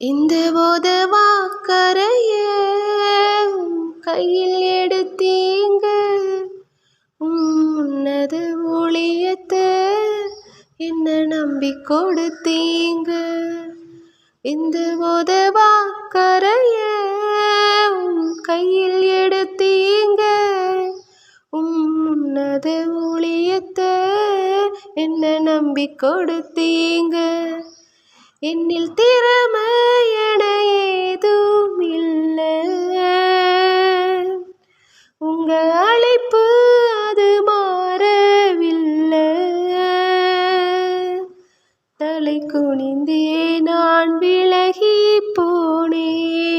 இந்த உதவாக்கரைய கையில் எடுத்தீங்க, உன்னது ஊழியத்தை என்ன நம்பி கொடுத்தீங்க. இந்த உதவாக்கரைய கையில் எடுத்தீங்க, உன்னது ஊழியத்தை என்ன நம்பி கொடுத்தீங்க. என்னில் திறமை என ஏதும் இல்லை, உங்க அழைப்பு அது மாறவில்லை. தலை குனிந்தே நான் விலகி போனேன்,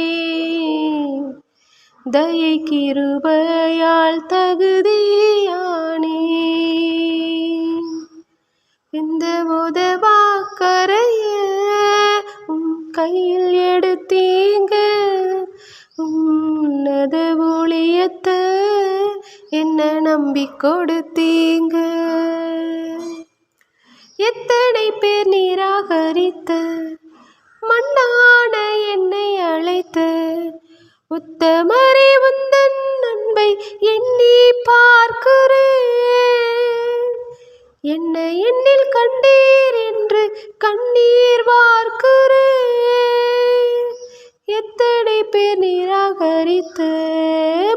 தயை கிருபையால் தகுதியானேன். இந்த உதவாக்கரைய கையில் எடுத்தீங்க, உன்னத ஊழியத்தை என்ன நம்பி கொடுத்தீங்க. எத்தனை பேர் நிராகரித்த மண்ணான என்னை அழைத்த உத்தமரே, உந்தன் அன்பை எண்ணி பார்க்கிறேன். என்னை என்னில் கண்டீர் என்று கண்ணீர் வார்க்கிறேன். எத்தனை பேர் நிராகரித்த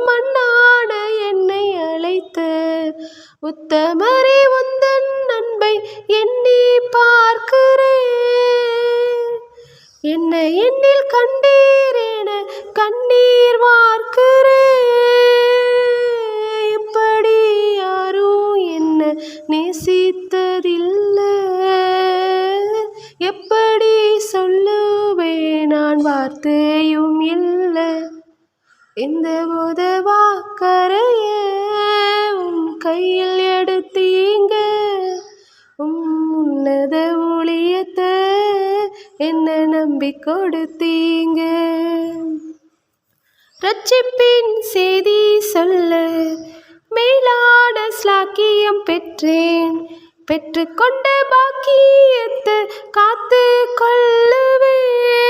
மண்ணான என்னை அழைத்த உத்தமரே, உந்தன் அன்பை எண்ணி பார்க்கிறேன். என்னை என்னில் கண்டீர் என கண்ணீர் வார்க்கிறேன். இப்படி யாரும் என்ன நேசித்ததில்லை, எப்படி சொல்லுவேன் நான் வார்த்தையும் இல்லை. இந்த உதவாக்கரைய கையில் எடுத்தீங்க, உன்னத ஊழியத்தை என்ன நம்பி கொடுத்தீங்க. ரட்சிப்பின் செய்தி சொல்ல மேலான ஸ்லாக்கியம் பெற்றேன், பெற்றுக்கொண்ட பாக்கியத்தை காத்து கொள்ளுவேன்.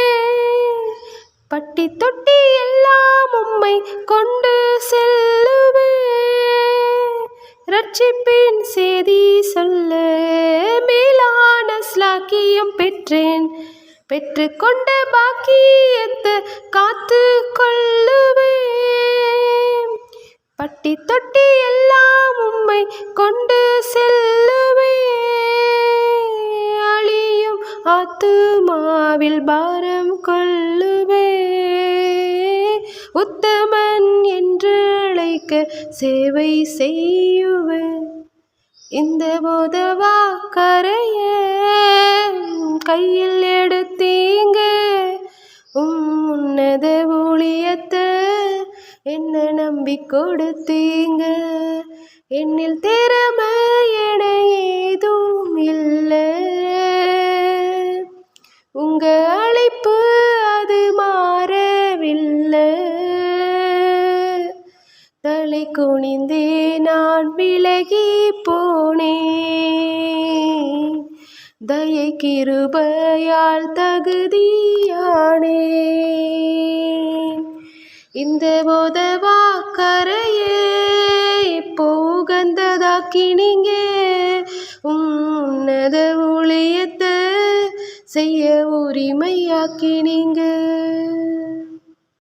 பட்டி தொட்டி எல்லாம் உம்மை கொண்டு செல்லுவேன். ரட்சிப்பின் செய்தி சொல்ல மேலான ஸ்லாக்கியம் பெற்றேன், பெற்றுக்கொண்ட பாக்கியத்தை காத்து கொள்ளுவேன். பட்டி தொட்டி எல்லாம் உம்மை கொண்டு செல்லுவேன். அழியும் ஆத்துமாவில் பாரம் கொள்ளுவேன். உத்தமன் என்று அழைக்க சேவை செய்யுவேன். இந்த உதவாக்கரைய கையில் எடுத்தீங்க, உன்னத ஊழியத்தை என்ன நம்பி கொடுத்தீங்க. என்னில் திறமை என ஏதும் இல்லை, உங்க அழைப்பு அது மாறவில்லை. தலை குனிந்தே நான் விலகி போனேன், தயை கிருபையால் தகுதியானேன். இந்த உதவாக்கரைய போகந்ததாக்கினீங்க, உன்னத ஊழியத்தை செய்ய உரிமையாக்கினீங்க.